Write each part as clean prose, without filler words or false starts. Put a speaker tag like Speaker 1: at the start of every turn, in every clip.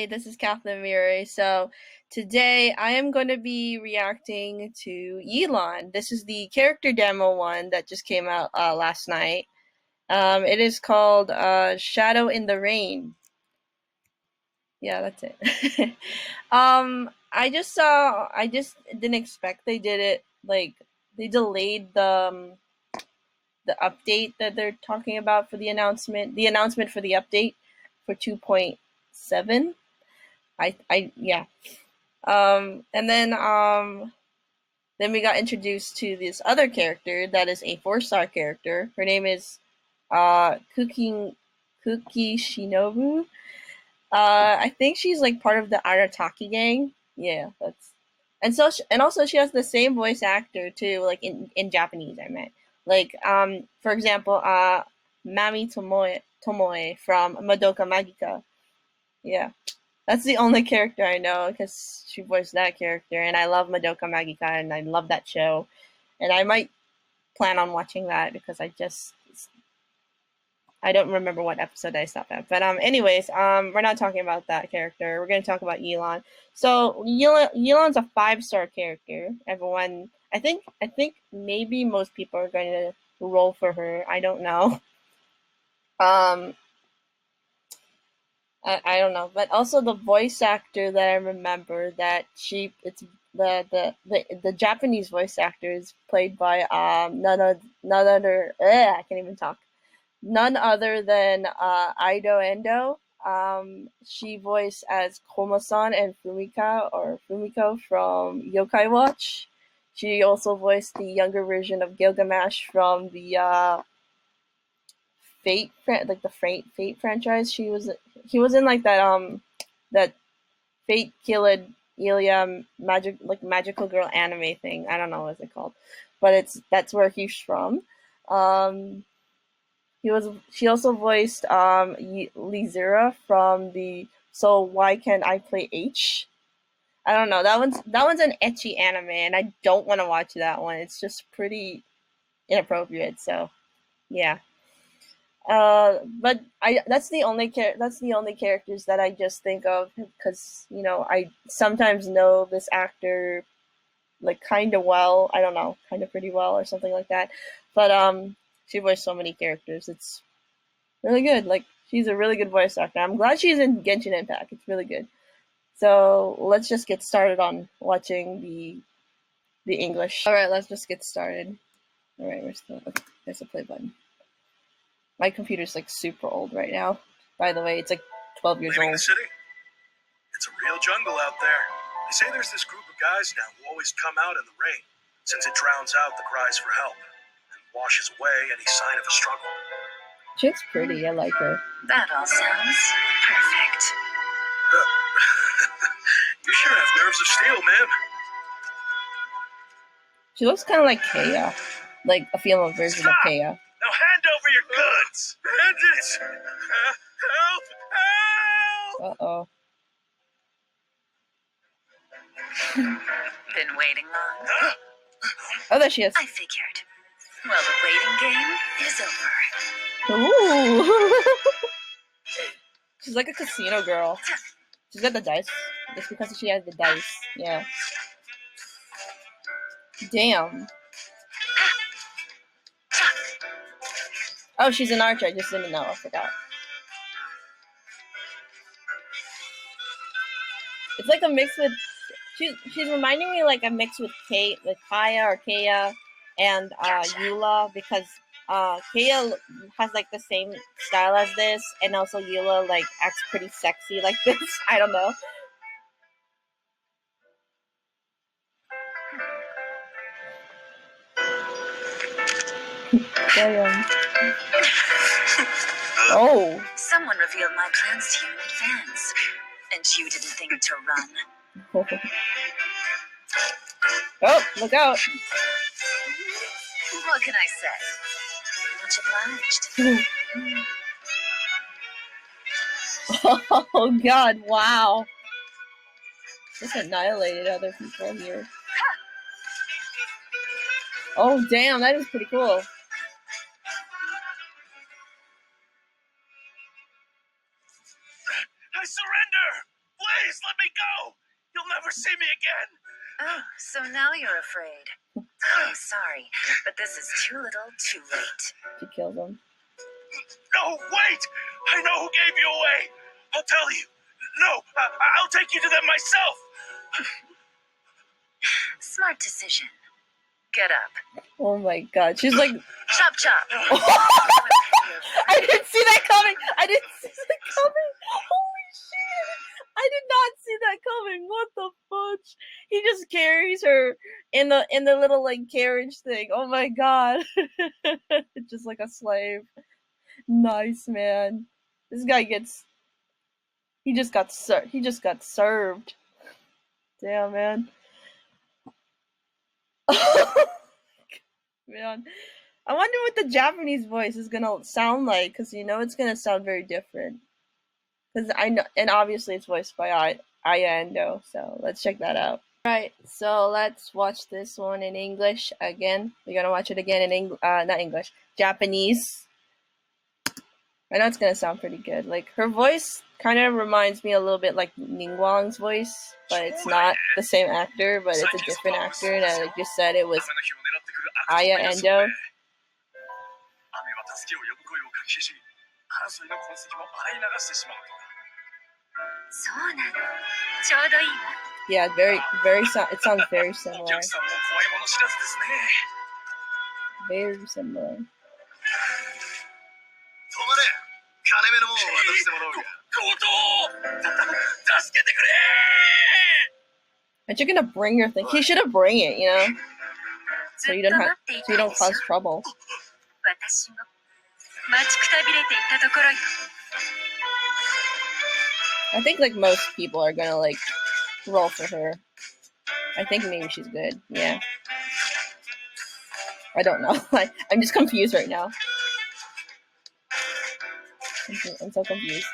Speaker 1: this is Kathlyn Mirei. So today I am going to be reacting to Yelan. This is the character demo one that just came out last night. It is called Shadow in the Rain. Yeah, that's it. I just didn't expect they did it. Like, they delayed the update that they're talking about for the announcement for the update for 2.7. Yeah. And then we got introduced to this other character that is a 4-star character. Her name is Kuki Shinobu. I think she's like part of the Arataki gang. Yeah, that's and also she has the same voice actor too, like in Japanese. I meant like for example, Mami Tomoe from Madoka Magica. Yeah, that's the only character I know because she voiced that character, and I love Madoka Magica, and I love that show, and I might plan on watching that because I don't remember what episode I stopped at. But anyways, we're not talking about that character. We're gonna talk about Yelan. So Yelan's a 5-star character. Everyone, I think maybe most people are going to roll for her. I don't know. I don't know, but also the voice actor that I remember that it's the Japanese voice actor is played by I can't even talk, none other than Aido Endo. She voiced as Komasan and Fumiko from Yokai Watch. She also voiced the younger version of Gilgamesh from the Fate franchise. He was in like that Fate Killed Ilya magical girl anime thing. I don't know what it's called, but that's where he's from. She also voiced Lizera from the So Why Can't I Play H? I don't know. That one's an ecchi anime, and I don't want to watch that one. It's just pretty inappropriate. So yeah. But that's the only characters that I just think of because I sometimes know this actor like kind of well. I don't know, kind of pretty well or something like that. But she voiced so many characters. It's really good. Like, she's a really good voice actor. I'm glad she's in Genshin Impact. It's really good. So let's just get started on watching the English. All right, let's just get started. All right, there's the play button. My computer's like super old right now. By the way, it's like 12 years
Speaker 2: Leaving
Speaker 1: old.
Speaker 2: the city? It's a real jungle out there. They say there's this group of guys now who always come out in the rain, since it drowns out the cries for help and washes away any sign of a struggle.
Speaker 1: She looks pretty. I like her.
Speaker 3: That all sounds perfect.
Speaker 2: You sure have nerves of steel, ma'am.
Speaker 1: She looks kind of like Kaya, like a female version of Kaya.
Speaker 2: Now hand over your goods! Hand it! Help! Help!
Speaker 1: Uh-oh.
Speaker 3: Been waiting long?
Speaker 1: Oh, there she is.
Speaker 3: I figured. Well, the waiting game is over.
Speaker 1: Ooh. She's like a casino girl. She's got the dice. Just because she has the dice. Yeah. Damn. Oh, she's an archer. I just didn't know. I forgot. It's like a mix with. She's reminding me like a mix with Kaya and Eula, because Kaya has like the same style as this, and also Eula like acts pretty sexy like this. I don't know. Damn. Oh.
Speaker 3: Someone revealed my plans to you in advance, and you didn't think to run.
Speaker 1: Oh, look out.
Speaker 3: What can I say? Much obliged.
Speaker 1: Oh god, wow. Just annihilated other people here. Oh damn, that is pretty cool.
Speaker 2: I surrender! see me again.
Speaker 3: Oh, so now you're afraid. I'm sorry, but this is too little, too late.
Speaker 1: She kills him.
Speaker 2: No, wait! I know who gave you away. I'll tell you. No, I'll take you to them myself.
Speaker 3: Smart decision. Get up.
Speaker 1: Oh my god, she's like...
Speaker 3: Chop chop.
Speaker 1: I didn't see that coming! I didn't see that coming! Holy shit! I did not see that coming! What the fudge? He just carries her in the little like carriage thing. Oh my god. Just like a slave. Nice, man. This guy gets... He just got served. Damn, man. Man. I wonder what the Japanese voice is gonna sound like, because you know it's gonna sound very different. Because I know, and obviously it's voiced by Aya Endo, so let's check that out. Right, so let's watch this one in English again. We're gonna watch it again in not English, Japanese. I know it's gonna sound pretty good. Like, her voice kind of reminds me a little bit like Ningguang's voice, but it's not the same actor, but it's a different actor. And I just said it was Aya Endo.
Speaker 2: 雨は助けを呼ぶ声をかき消し、争いの痕跡も洗い流してしまうと。
Speaker 3: そうなの。ちょうどいいわ。
Speaker 1: Yeah, it sounds very
Speaker 2: お
Speaker 1: similar.
Speaker 2: 客さんも怖いもの知らずですね。
Speaker 1: Very similar.
Speaker 2: 止まれ。金目のもんを渡してもらおうや。強盗！助けてくれ！
Speaker 1: Aren't you gonna bring your thing? He should have bring it, you know, so you don't cause trouble.
Speaker 3: 私も待ちくたびれていたところよ。
Speaker 1: I think like most people are gonna like roll for her. I think maybe she's good. Yeah. I don't know. I'm just confused right now. I'm so confused.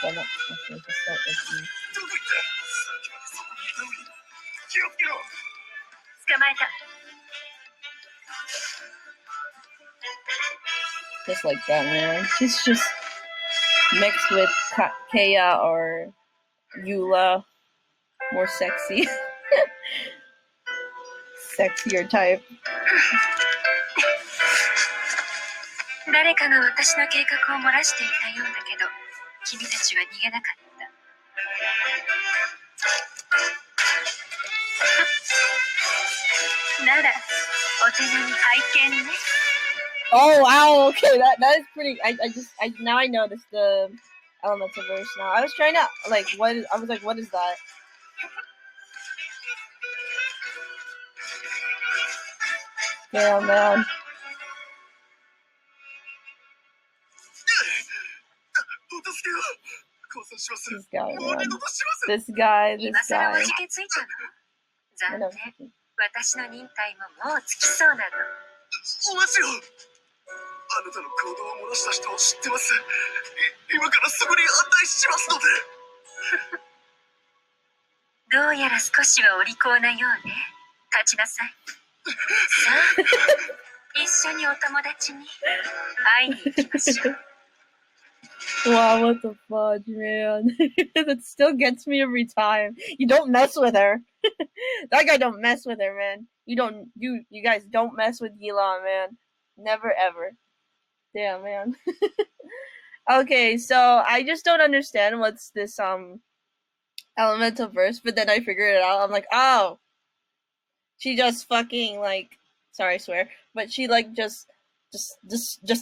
Speaker 1: So I'm not- okay, just start with me.
Speaker 2: どこ行った？さっきまでそこにいたのに。気をつけろ。
Speaker 3: 捕まえた。
Speaker 1: Just like that, man. She's just mixed with Kea or Eula. More sexy. Sexier type.
Speaker 3: 誰かが私の計画を漏らしていたようだけど、君たちは逃げなかった。なら、お手並み拝見ね。
Speaker 1: Oh wow, okay, that is pretty. Now I noticed the elemental verse now. I was trying to like what is that? Damn, man. This guy, man. This guy.
Speaker 3: 今さらおじけついたの？残念。私の忍耐ももう尽きそうなの。
Speaker 2: お待ちを。あなたの行動を漏らした人を知ってます。今からすぐに案内しますので。
Speaker 3: どうやら少しはお利口なようね。立ちなさい。さあ、一緒にお友達に会いに行きましょう。
Speaker 1: Wow, what the fudge, man. That still gets me every time. You don't mess with her. That guy don't mess with her, man. You guys don't mess with Yelan, man. Never ever. Damn, man. Okay, so I just don't understand what's this elemental verse, but then I figured it out. I'm like, oh, she just fucking like, sorry, I swear, but she like just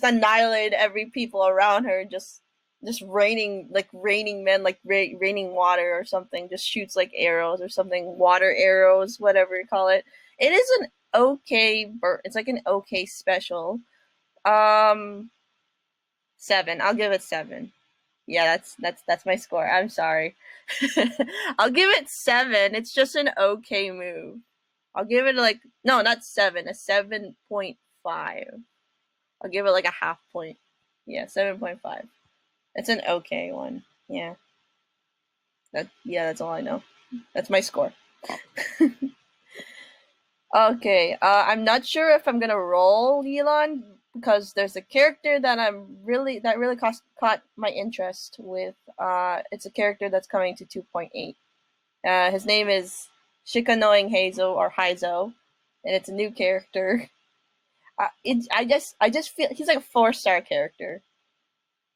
Speaker 1: annihilated every people around her, just raining men, like raining water or something, just shoots like arrows or something, water arrows, whatever you call it. It is an okay it's like an okay special. 7. I'll give it 7. Yeah, that's my score. I'm sorry. I'll give it 7. It's just an okay move. I'll give it like, no, not 7, a 7.5. I'll give it like a half point. Yeah, 7.5. It's an okay one. Yeah. That's all I know. That's my score. Okay, I'm not sure if I'm gonna roll Yelan, because there's a character that really caught my interest with. It's a character that's coming to 2.8. His name is Shikanoin Heizon, and it's a new character. I just feel he's like a 4-star character.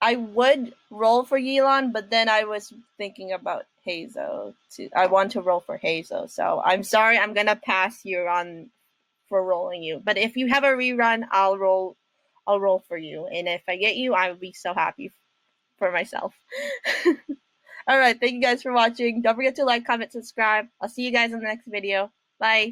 Speaker 1: I would roll for Yelan, but then I was thinking about Hazo. I want to roll for Hazo, so I'm sorry. I'm gonna pass you on for rolling you. But if you have a rerun, I'll roll for you. And if I get you, I will be so happy for myself. All right, thank you guys for watching. Don't forget to like, comment, subscribe. I'll see you guys in the next video. Bye.